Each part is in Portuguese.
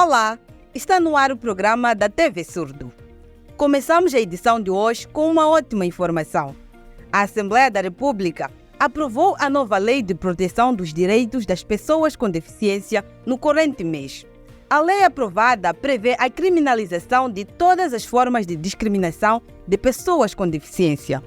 Olá, está no ar o programa da TV Surdo. Começamos a edição de hoje com uma ótima informação. A Assembleia da República aprovou a nova Lei de Proteção dos Direitos das Pessoas com Deficiência no corrente mês. A lei aprovada prevê a criminalização de todas as formas de discriminação de pessoas com deficiência.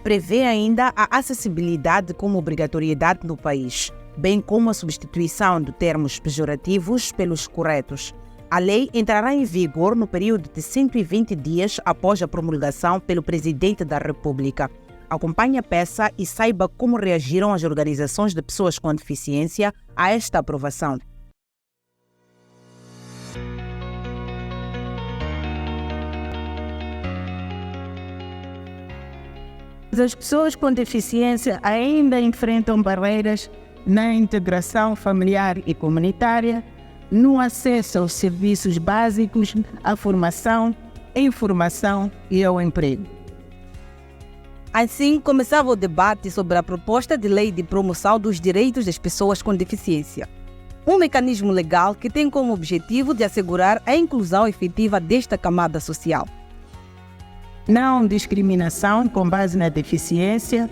Prevê ainda a acessibilidade como obrigatoriedade no país, bem como a substituição de termos pejorativos pelos corretos. A lei entrará em vigor no período de 120 dias após a promulgação pelo Presidente da República. Acompanhe a peça e saiba como reagiram as organizações de pessoas com deficiência a esta aprovação. As pessoas com deficiência ainda enfrentam barreiras na integração familiar e comunitária, no acesso aos serviços básicos, à formação, informação e ao emprego. Assim, começava o debate sobre a proposta de lei de promoção dos direitos das pessoas com deficiência. Um mecanismo legal que tem como objetivo de assegurar a inclusão efetiva desta camada social. Não discriminação com base na deficiência,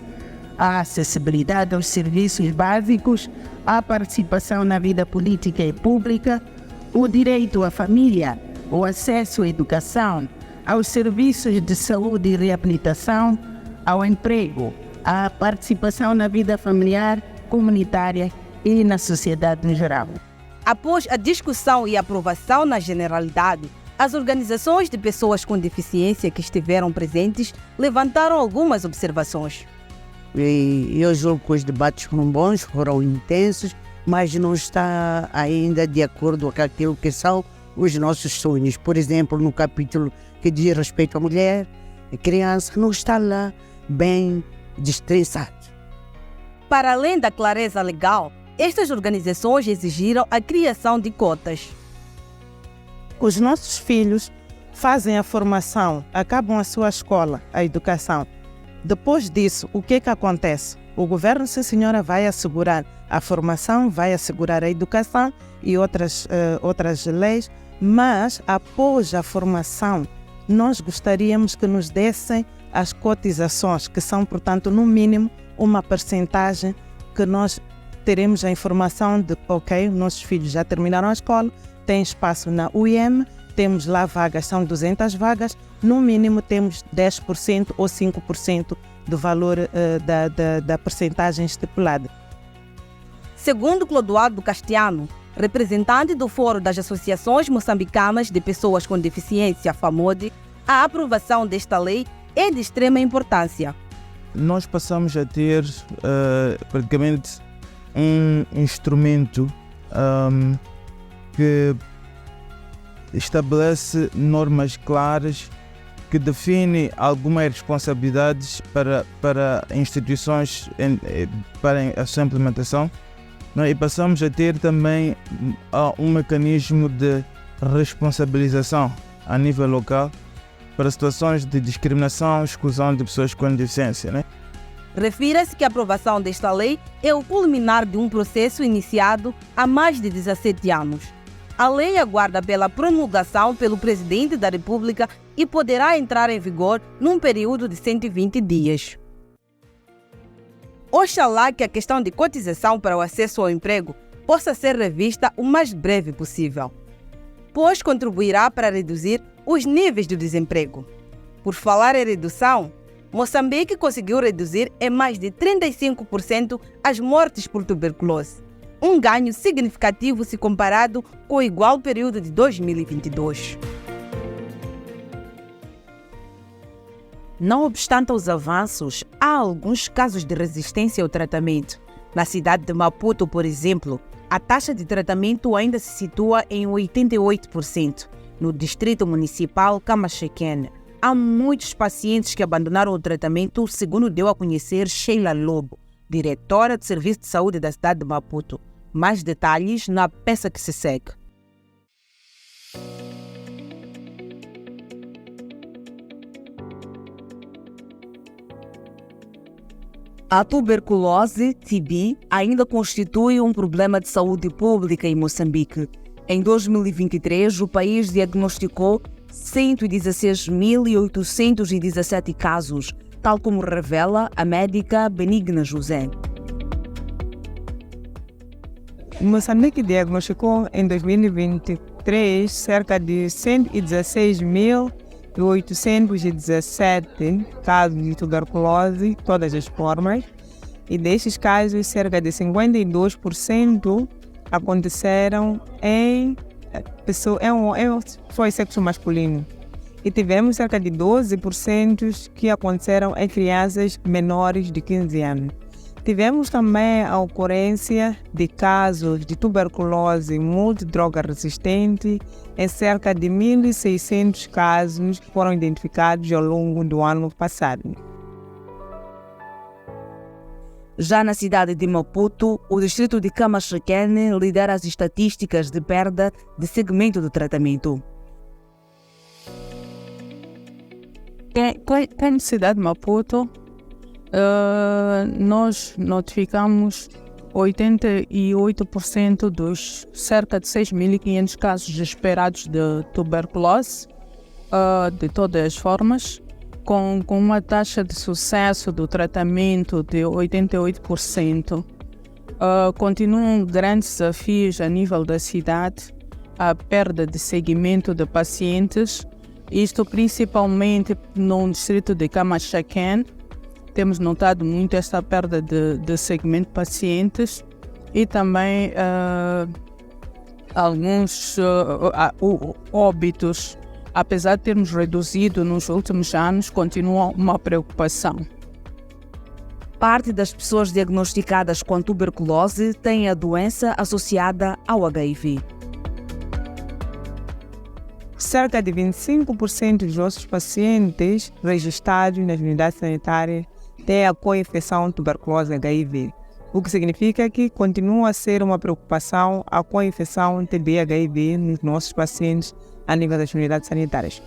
a acessibilidade aos serviços básicos, a participação na vida política e pública, o direito à família, o acesso à educação, aos serviços de saúde e reabilitação, ao emprego, a participação na vida familiar, comunitária e na sociedade em geral. Após a discussão e aprovação na generalidade, as organizações de pessoas com deficiência que estiveram presentes levantaram algumas observações. Eu julgo que os debates foram bons, foram intensos, mas não está ainda de acordo com aquilo que são os nossos sonhos. Por exemplo, no capítulo que diz respeito à mulher, a criança não está lá bem destressado. Para além da clareza legal, estas organizações exigiram a criação de cotas. Os nossos filhos fazem a formação, acabam a sua escola, a educação. Depois disso, o que acontece? O governo, sim senhora, vai assegurar a formação, vai assegurar a educação e outras leis, mas após a formação, nós gostaríamos que nos dessem as cotizações, que são, portanto, no mínimo, uma percentagem que nós teremos a informação de, ok, nossos filhos já terminaram a escola, tem espaço na UEM, temos lá vagas, são 200 vagas, no mínimo temos 10% ou 5% do valor da percentagem estipulada. Segundo Clodoaldo Castiano, representante do Fórum das Associações Moçambicanas de Pessoas com Deficiência, FAMODE, a aprovação desta lei é de extrema importância. Nós passamos a ter praticamente um instrumento que estabelece normas claras, que define algumas responsabilidades para instituições para a sua implementação, e passamos a ter também um mecanismo de responsabilização a nível local para situações de discriminação e exclusão de pessoas com deficiência. Refira-se que a aprovação desta lei é o culminar de um processo iniciado há mais de 17 anos. A lei aguarda pela promulgação pelo Presidente da República e poderá entrar em vigor num período de 120 dias. Oxalá que a questão de cotização para o acesso ao emprego possa ser revista o mais breve possível, pois contribuirá para reduzir os níveis do desemprego. Por falar em redução, Moçambique conseguiu reduzir em mais de 35% as mortes por tuberculose, um ganho significativo se comparado com o igual período de 2022. Não obstante os avanços, há alguns casos de resistência ao tratamento. Na cidade de Maputo, por exemplo, a taxa de tratamento ainda se situa em 88%. No distrito municipal Camachequene, há muitos pacientes que abandonaram o tratamento, segundo deu a conhecer Sheila Lobo, diretora do Serviço de Saúde da cidade de Maputo. Mais detalhes na peça que se segue. A tuberculose, TB, ainda constitui um problema de saúde pública em Moçambique. Em 2023, o país diagnosticou 116.817 casos, tal como revela a médica Benigna José. Moçambique diagnosticou em 2023 cerca de 116.817 casos de tuberculose, todas as formas, e destes casos, cerca de 52% aconteceram foi sexo masculino. E tivemos cerca de 12% que aconteceram em crianças menores de 15 anos. Tivemos também a ocorrência de casos de tuberculose multidroga resistente em cerca de 1.600 casos que foram identificados ao longo do ano passado. Já na cidade de Maputo, o distrito de Camachaquene lidera as estatísticas de perda de segmento do tratamento. Na cidade de Maputo, nós notificamos 88% dos cerca de 6.500 casos esperados de tuberculose, de todas as formas, com uma taxa de sucesso do tratamento de 88%. Continuam grandes desafios a nível da cidade, a perda de segmento de pacientes, isto principalmente no distrito de Camachaquene. Temos notado muito esta perda de segmento de pacientes e também alguns óbitos. Apesar de termos reduzido nos últimos anos, continua uma preocupação. Parte das pessoas diagnosticadas com tuberculose têm a doença associada ao HIV. Cerca de 25% dos nossos pacientes registrados nas unidades sanitárias têm a co-infecção tuberculose HIV, o que significa que continua a ser uma preocupação a co-infecção TB-HIV nos nossos pacientes a nível das unidades sanitárias.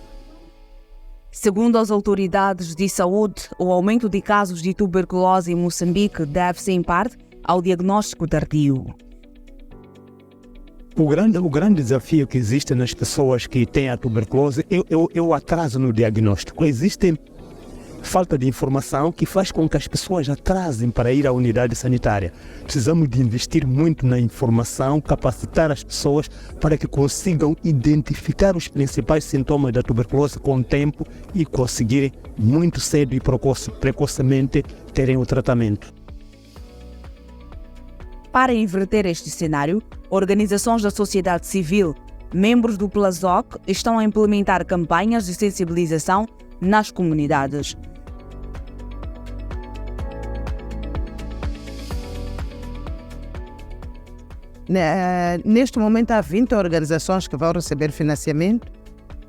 Segundo as autoridades de saúde, o aumento de casos de tuberculose em Moçambique deve-se em parte ao diagnóstico tardio. O grande desafio que existe nas pessoas que têm a tuberculose é o atraso no diagnóstico. Existe falta de informação que faz com que as pessoas atrasem para ir à unidade sanitária. Precisamos de investir muito na informação, capacitar as pessoas para que consigam identificar os principais sintomas da tuberculose com o tempo e conseguirem muito cedo e precocemente terem o tratamento. Para inverter este cenário, organizações da sociedade civil, membros do PLASOC, estão a implementar campanhas de sensibilização nas comunidades. Neste momento há 20 organizações que vão receber financiamento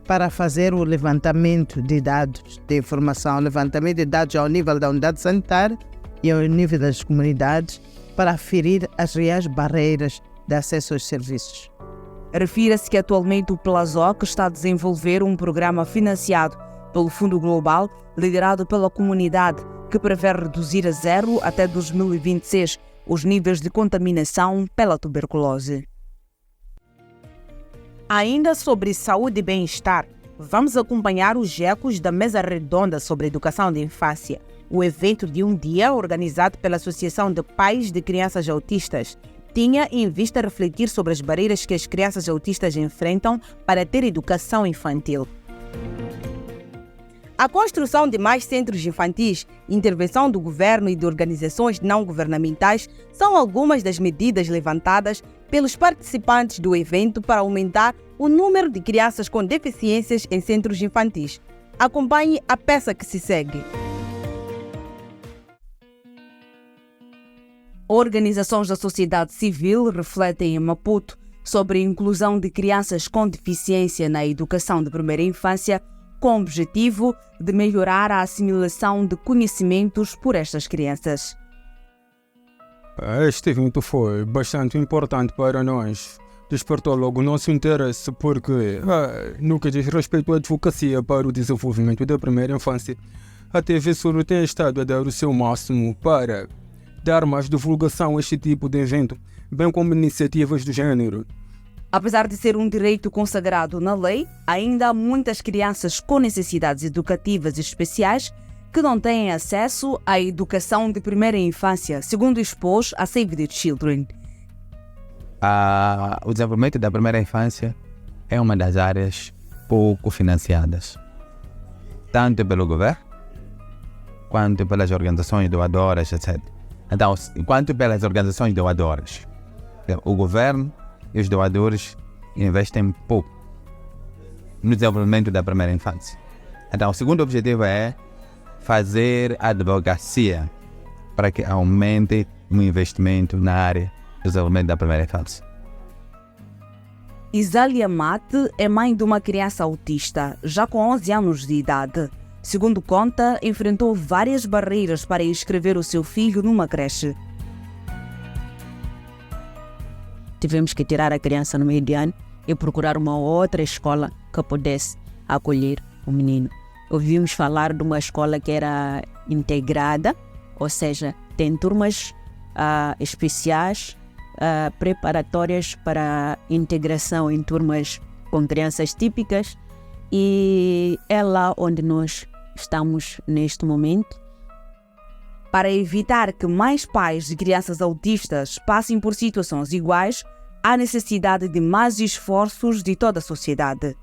para fazer o levantamento de dados, de informação, levantamento de dados ao nível da unidade sanitária e ao nível das comunidades para aferir as reais barreiras de acesso aos serviços. Refira-se que atualmente o PLASOC está a desenvolver um programa financiado pelo Fundo Global, liderado pela comunidade, que prevê reduzir a zero até 2026 os níveis de contaminação pela tuberculose. Ainda sobre saúde e bem-estar, vamos acompanhar os ecos da Mesa Redonda sobre Educação de Infância, o evento de um dia organizado pela Associação de Pais de Crianças Autistas. Tinha em vista refletir sobre as barreiras que as crianças autistas enfrentam para ter educação infantil. A construção de mais centros infantis, intervenção do governo e de organizações não governamentais são algumas das medidas levantadas pelos participantes do evento para aumentar o número de crianças com deficiências em centros infantis. Acompanhe a peça que se segue. Organizações da sociedade civil refletem em Maputo sobre a inclusão de crianças com deficiência na educação de primeira infância, com o objetivo de melhorar a assimilação de conhecimentos por estas crianças. Este evento foi bastante importante para nós. Despertou logo o nosso interesse porque, no que diz respeito à advocacia para o desenvolvimento da primeira infância, A TV Sur tem estado a dar o seu máximo para dar mais divulgação a este tipo de evento, bem como iniciativas do gênero. Apesar de ser um direito consagrado na lei, ainda há muitas crianças com necessidades educativas especiais que não têm acesso à educação de primeira infância, segundo expôs a Save the Children. O desenvolvimento da primeira infância é uma das áreas pouco financiadas, tanto pelo governo, quanto pelas organizações doadoras, etc. Então, quanto pelas organizações doadoras, o governo e os doadores investem pouco no desenvolvimento da primeira infância. Então, o segundo objetivo é fazer advocacia para que aumente o investimento na área do desenvolvimento da primeira infância. Isália Mate é mãe de uma criança autista, já com 11 anos de idade. Segundo conta, enfrentou várias barreiras para inscrever o seu filho numa creche. Tivemos que tirar a criança no meio de ano e procurar uma outra escola que pudesse acolher o menino. Ouvimos falar de uma escola que era integrada, ou seja, tem turmas especiais, preparatórias para integração em turmas com crianças típicas, e é lá onde nós estamos neste momento. Para evitar que mais pais de crianças autistas passem por situações iguais, há necessidade de mais esforços de toda a sociedade.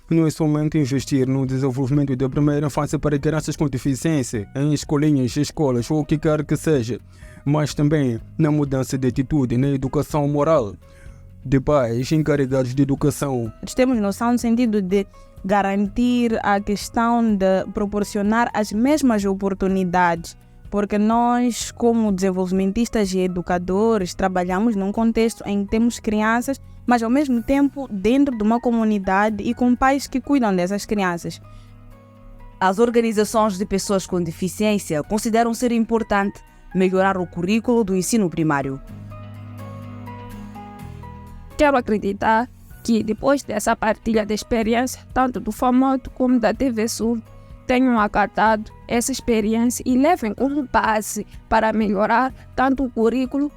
Não é somente investir no desenvolvimento da primeira infância para crianças com deficiência, em escolinhas, escolas ou o que quer que seja, mas também na mudança de atitude, na educação moral de pais encarregados de educação. Temos noção no sentido de garantir a questão de proporcionar as mesmas oportunidades, porque nós, como desenvolvimentistas e educadores, trabalhamos num contexto em que temos crianças, mas ao mesmo tempo dentro de uma comunidade e com pais que cuidam dessas crianças. As organizações de pessoas com deficiência consideram ser importante melhorar o currículo do ensino primário. Quero acreditar que depois dessa partilha de experiência, tanto do FAMOT como da TV Sur, tenham acatado essa experiência e levem como base para melhorar tanto o currículo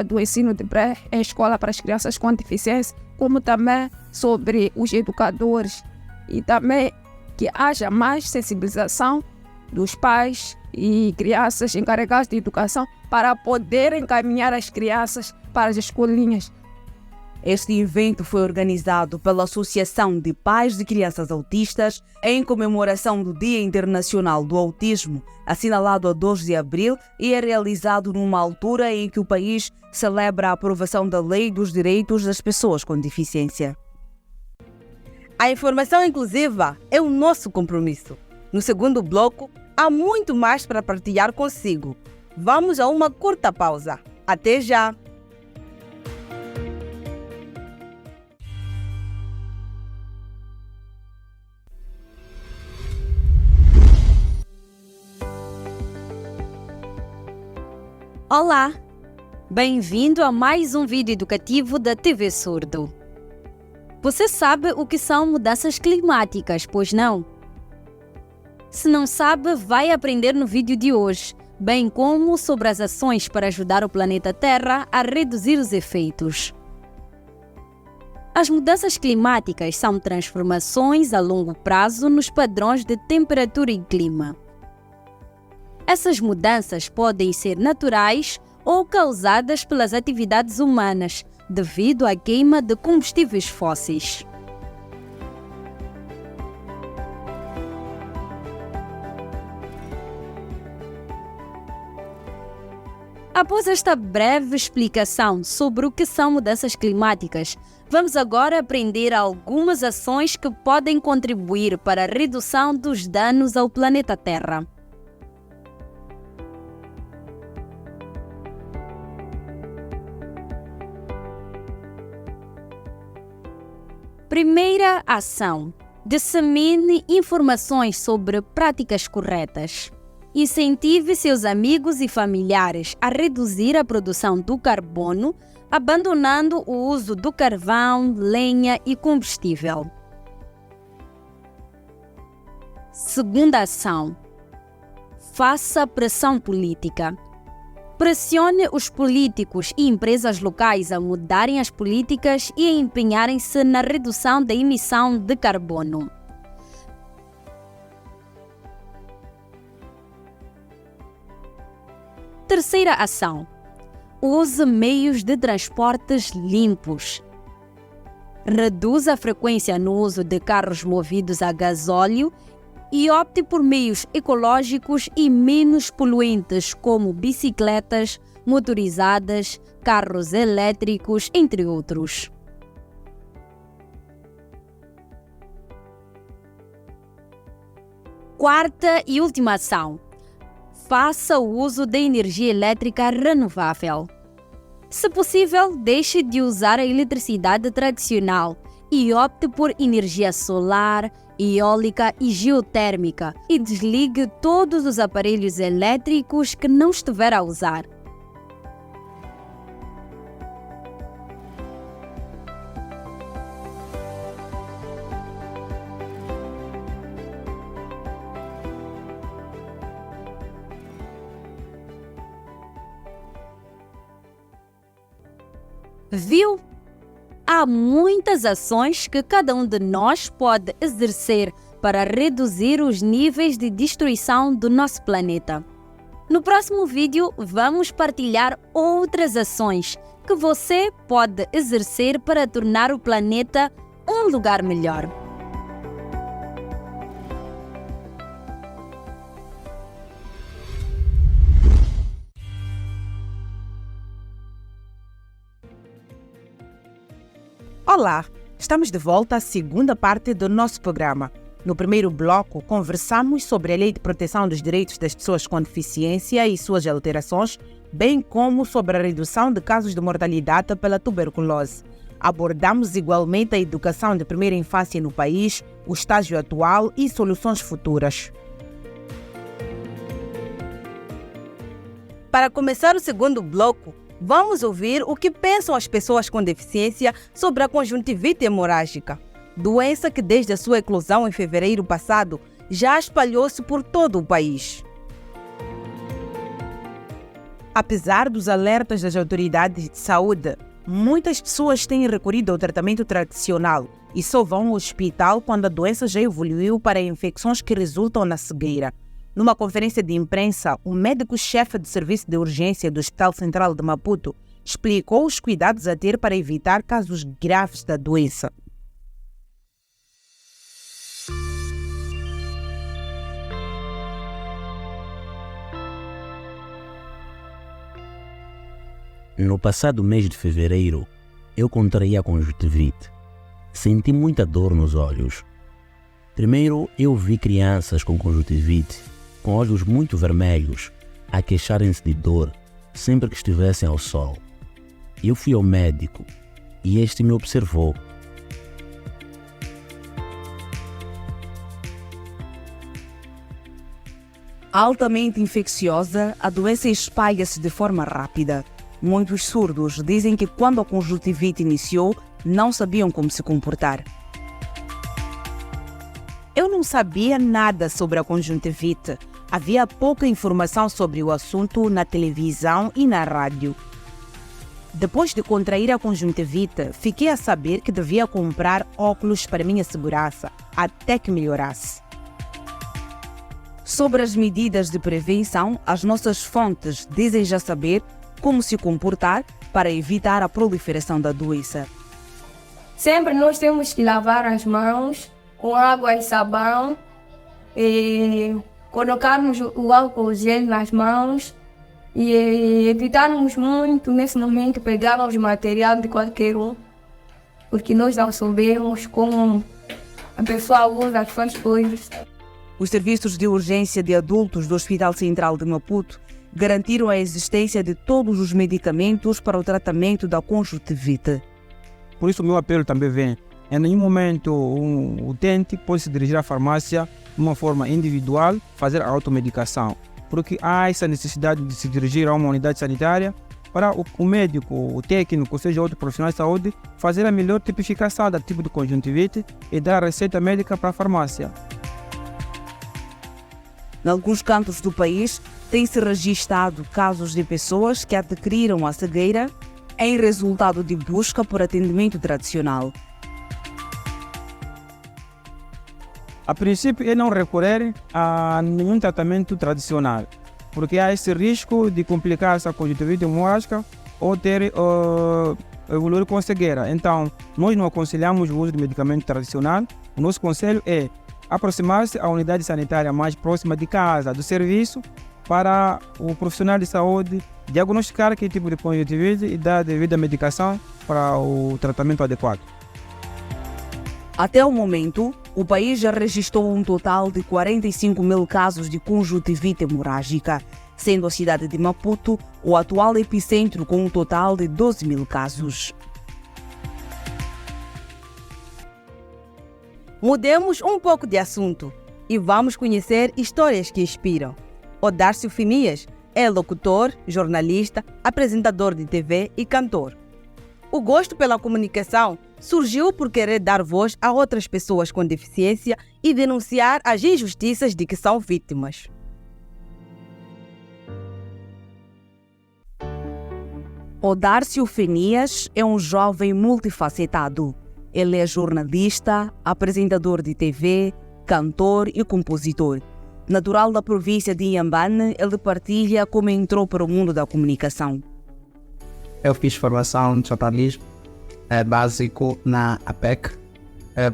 do ensino de pré-escola para as crianças com deficiência, como também sobre os educadores, e também que haja mais sensibilização dos pais e crianças encarregados de educação para poder encaminhar as crianças para as escolinhas. Este evento foi organizado pela Associação de Pais de Crianças Autistas em comemoração do Dia Internacional do Autismo, assinalado a 2 de abril, e é realizado numa altura em que o país celebra a aprovação da Lei dos Direitos das Pessoas com Deficiência. A informação inclusiva é o nosso compromisso. No segundo bloco, há muito mais para partilhar consigo. Vamos a uma curta pausa. Até já! Olá! Bem-vindo a mais um vídeo educativo da TV Surdo. Você sabe o que são mudanças climáticas, pois não? Se não sabe, vai aprender no vídeo de hoje, bem como sobre as ações para ajudar o planeta Terra a reduzir os efeitos. As mudanças climáticas são transformações a longo prazo nos padrões de temperatura e clima. Essas mudanças podem ser naturais ou causadas pelas atividades humanas, devido à queima de combustíveis fósseis. Após esta breve explicação sobre o que são mudanças climáticas, vamos agora aprender algumas ações que podem contribuir para a redução dos danos ao planeta Terra. Primeira ação: dissemine informações sobre práticas corretas. Incentive seus amigos e familiares a reduzir a produção do carbono, abandonando o uso do carvão, lenha e combustível. Segunda ação: faça pressão política. Pressione os políticos e empresas locais a mudarem as políticas e a empenharem-se na redução da emissão de carbono. Terceira ação: use meios de transportes limpos. Reduza a frequência no uso de carros movidos a gasóleo e opte por meios ecológicos e menos poluentes, como bicicletas motorizadas, carros elétricos, entre outros. Quarta e última ação: faça o uso da energia elétrica renovável. Se possível, deixe de usar a eletricidade tradicional e opte por energia solar, eólica e geotérmica e desligue todos os aparelhos elétricos que não estiver a usar. Viu? Há muitas ações que cada um de nós pode exercer para reduzir os níveis de destruição do nosso planeta. No próximo vídeo, vamos partilhar outras ações que você pode exercer para tornar o planeta um lugar melhor. Olá, estamos de volta à segunda parte do nosso programa. No primeiro bloco, conversamos sobre a Lei de Proteção dos Direitos das Pessoas com Deficiência e suas alterações, bem como sobre a redução de casos de mortalidade pela tuberculose. Abordamos igualmente a educação de primeira infância no país, o estágio atual e soluções futuras. Para começar o segundo bloco, vamos ouvir o que pensam as pessoas com deficiência sobre a conjuntivite hemorrágica, doença que desde a sua eclosão em fevereiro passado já espalhou-se por todo o país. Apesar dos alertas das autoridades de saúde, muitas pessoas têm recorrido ao tratamento tradicional e só vão ao hospital quando a doença já evoluiu para infecções que resultam na cegueira. Numa conferência de imprensa, o médico-chefe do Serviço de Urgência do Hospital Central de Maputo explicou os cuidados a ter para evitar casos graves da doença. No passado mês de fevereiro, eu contraí a conjuntivite. Senti muita dor nos olhos. Primeiro, eu vi crianças com conjuntivite, com olhos muito vermelhos, a queixarem-se de dor sempre que estivessem ao sol. Eu fui ao médico e este me observou. Altamente infecciosa, a doença espalha-se de forma rápida. Muitos surdos dizem que quando a conjuntivite iniciou, não sabiam como se comportar. Eu não sabia nada sobre a conjuntivite. Havia pouca informação sobre o assunto na televisão e na rádio. Depois de contrair a conjuntivite, fiquei a saber que devia comprar óculos para minha segurança, até que melhorasse. Sobre as medidas de prevenção, as nossas fontes dizem já saber como se comportar para evitar a proliferação da doença. Sempre nós temos que lavar as mãos com água e sabão e colocarmos o álcool gel nas mãos e evitarmos muito nesse momento pegarmos material de qualquer um, porque nós não sabemos como a pessoa usa as suas coisas. Os serviços de urgência de adultos do Hospital Central de Maputo garantiram a existência de todos os medicamentos para o tratamento da conjuntivite. Por isso o meu apelo também vem. Em nenhum momento o utente pode se dirigir à farmácia de uma forma individual, fazer a automedicação, porque há essa necessidade de se dirigir a uma unidade sanitária para o médico, o técnico, ou seja, outro profissional de saúde, fazer a melhor tipificação do tipo de conjuntivite e dar a receita médica para a farmácia. Em alguns cantos do país, tem-se registrado casos de pessoas que adquiriram a cegueira em resultado de busca por atendimento tradicional. A princípio é não recorrer a nenhum tratamento tradicional, porque há esse risco de complicar-se a conjuntivite hemorrágica ou evoluir com cegueira. Então, nós não aconselhamos o uso de medicamento tradicional. O nosso conselho é aproximar-se à unidade sanitária mais próxima de casa, do serviço, para o profissional de saúde diagnosticar que tipo de conjuntivite e dar a devida medicação para o tratamento adequado. Até o momento, o país já registrou um total de 45 mil casos de conjuntivite hemorrágica, sendo a cidade de Maputo o atual epicentro com um total de 12 mil casos. Mudemos um pouco de assunto e vamos conhecer histórias que inspiram. Odárcio Finias é locutor, jornalista, apresentador de TV e cantor. O gosto pela comunicação surgiu por querer dar voz a outras pessoas com deficiência e denunciar as injustiças de que são vítimas. Odárcio Finias é um jovem multifacetado. Ele é jornalista, apresentador de TV, cantor e compositor. Natural da província de Inhambane, ele partilha como entrou para o mundo da comunicação. Eu fiz formação de jornalismo básico na APEC.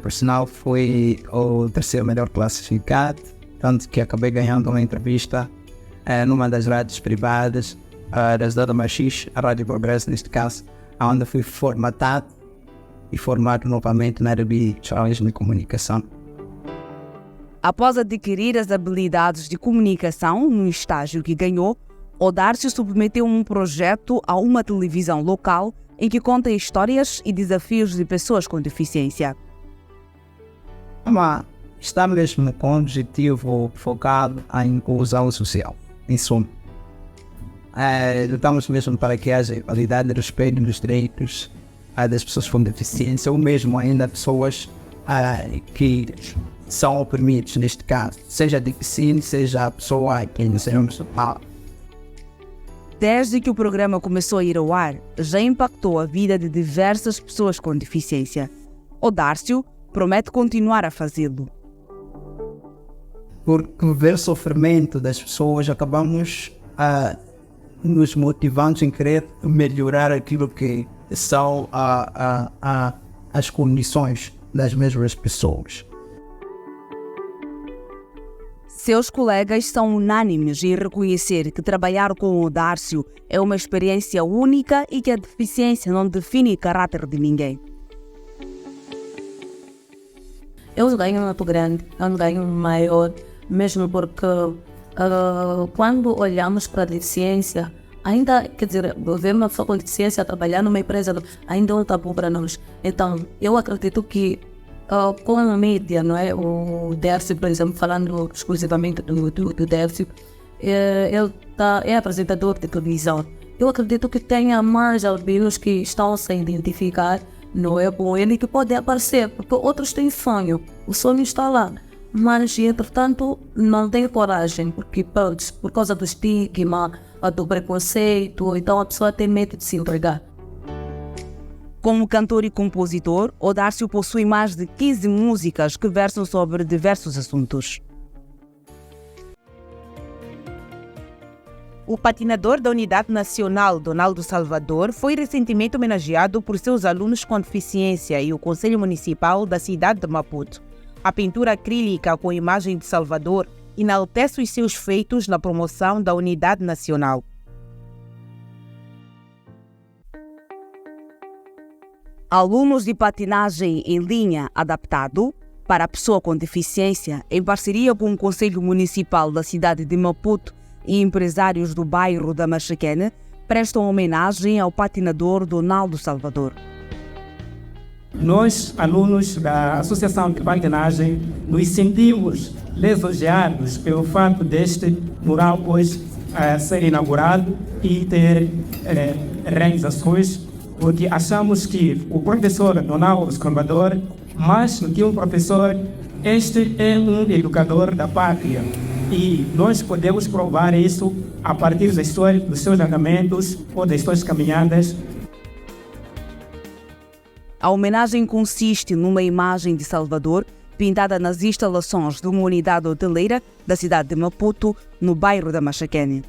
Por sinal, fui o terceiro melhor classificado, tanto que acabei ganhando uma entrevista numa das rádios privadas da cidade de Machixe, a Rádio Progresso neste caso, onde fui formatado e formado novamente na área de jornalismo e comunicação. Após adquirir as habilidades de comunicação no estágio que ganhou, Odárcio submeteu um projeto a uma televisão local em que conta histórias e desafios de pessoas com deficiência. Está mesmo com um objetivo focado em inclusão social, em suma. Lutamos mesmo para que haja igualdade e respeito dos direitos das pessoas com deficiência, ou mesmo ainda pessoas que são oprimidas, neste caso, seja deficiente, seja a pessoa que não seja muçulmana. Desde que o programa começou a ir ao ar, já impactou a vida de diversas pessoas com deficiência. Odárcio promete continuar a fazê-lo. Por ver o sofrimento das pessoas, acabamos nos motivando em querer melhorar aquilo que são as condições das mesmas pessoas. Seus colegas são unânimes em reconhecer que trabalhar com Odárcio é uma experiência única e que a deficiência não define o caráter de ninguém. Eu ganho muito grande, eu ganho maior, mesmo porque quando olhamos para a deficiência, ainda, quer dizer, ver uma pessoa com deficiência trabalhar numa empresa ainda é um tabu para nós. Então, eu acredito que com a mídia, não é? O Dércio, por exemplo, falando exclusivamente do Dércio, ele é apresentador de televisão. Eu acredito que tenha mais albinos que estão a se identificar, não é, com ele, que podem aparecer, porque outros têm sonho, o sonho está lá, mas entretanto não têm coragem, porque por causa do estigma, do preconceito, então a pessoa tem medo de se entregar. Como cantor e compositor, Odárcio possui mais de 15 músicas que versam sobre diversos assuntos. O patinador da Unidade Nacional Donaldo Salvador foi recentemente homenageado por seus alunos com deficiência e o Conselho Municipal da cidade de Maputo. A pintura acrílica com a imagem de Salvador enaltece os seus feitos na promoção da unidade nacional. Alunos de patinagem em linha adaptado para a pessoa com deficiência, em parceria com o Conselho Municipal da cidade de Maputo e empresários do bairro da Machaquene, prestam homenagem ao patinador Donaldo Salvador. Nós, alunos da Associação de Patinagem, nos sentimos lisonjeados pelo fato deste mural hoje ser inaugurado e ter realizações porque achamos que o professor não é um observador, mas que um professor, este é um educador da pátria. E nós podemos provar isso a partir dos seus andamentos ou das suas caminhadas. A homenagem consiste numa imagem de Salvador pintada nas instalações de uma unidade hoteleira da cidade de Maputo, no bairro da Machaquene.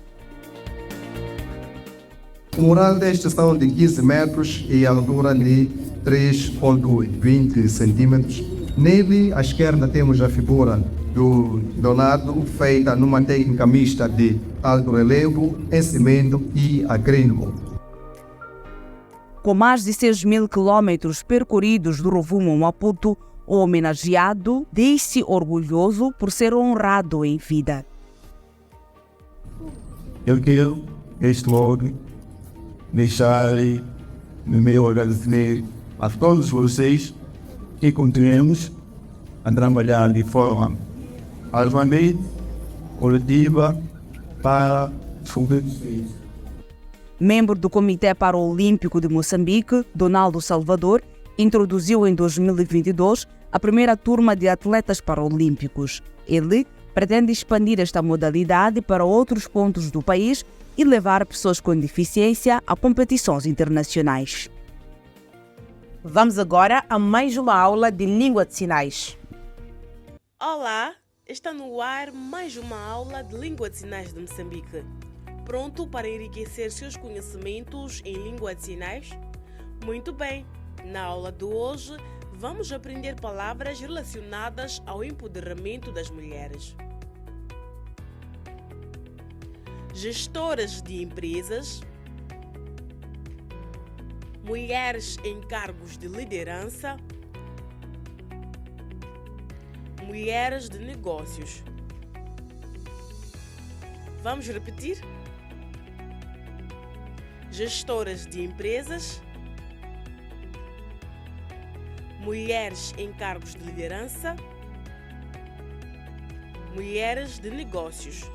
O mural deste são de 15 metros e a altura de 3,20 centímetros. Nele, à esquerda, temos a figura do Leonardo, feita numa técnica mista de alto relevo, em cimento e acrílico. Com mais de 6.000 quilômetros percorridos do Rovuma ao Maputo, o homenageado diz-se orgulhoso por ser honrado em vida. Eu quero, este logo, deixar no meu agradecimento a todos vocês que continuemos a trabalhar de forma arduamente, coletiva, para sobreviver. Membro do Comitê Paralímpico de Moçambique, Donaldo Salvador, introduziu em 2022 a primeira turma de atletas paralímpicos. Ele pretende expandir esta modalidade para outros pontos do país e levar pessoas com deficiência a competições internacionais. Vamos agora a mais uma aula de língua de sinais. Olá, está no ar mais uma aula de língua de sinais de Moçambique. Pronto para enriquecer seus conhecimentos em língua de sinais? Muito bem! Na aula de hoje, vamos aprender palavras relacionadas ao empoderamento das mulheres. Gestoras de empresas, mulheres em cargos de liderança, mulheres de negócios. Vamos repetir? Gestoras de empresas, mulheres em cargos de liderança, mulheres de negócios.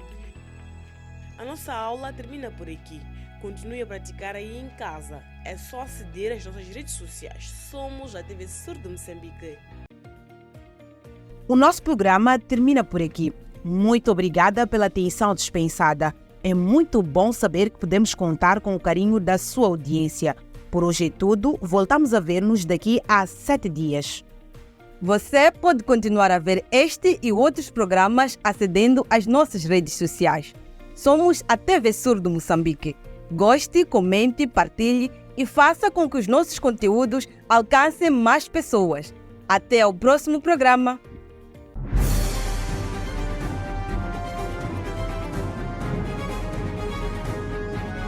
A nossa aula termina por aqui. Continue a praticar aí em casa. É só aceder às nossas redes sociais. Somos a TV Surdo Moçambique. O nosso programa termina por aqui. Muito obrigada pela atenção dispensada. É muito bom saber que podemos contar com o carinho da sua audiência. Por hoje é tudo. Voltamos a ver-nos daqui a 7 dias. Você pode continuar a ver este e outros programas acedendo às nossas redes sociais. Somos a TV Surdo Moçambique. Goste, comente, partilhe e faça com que os nossos conteúdos alcancem mais pessoas. Até ao próximo programa.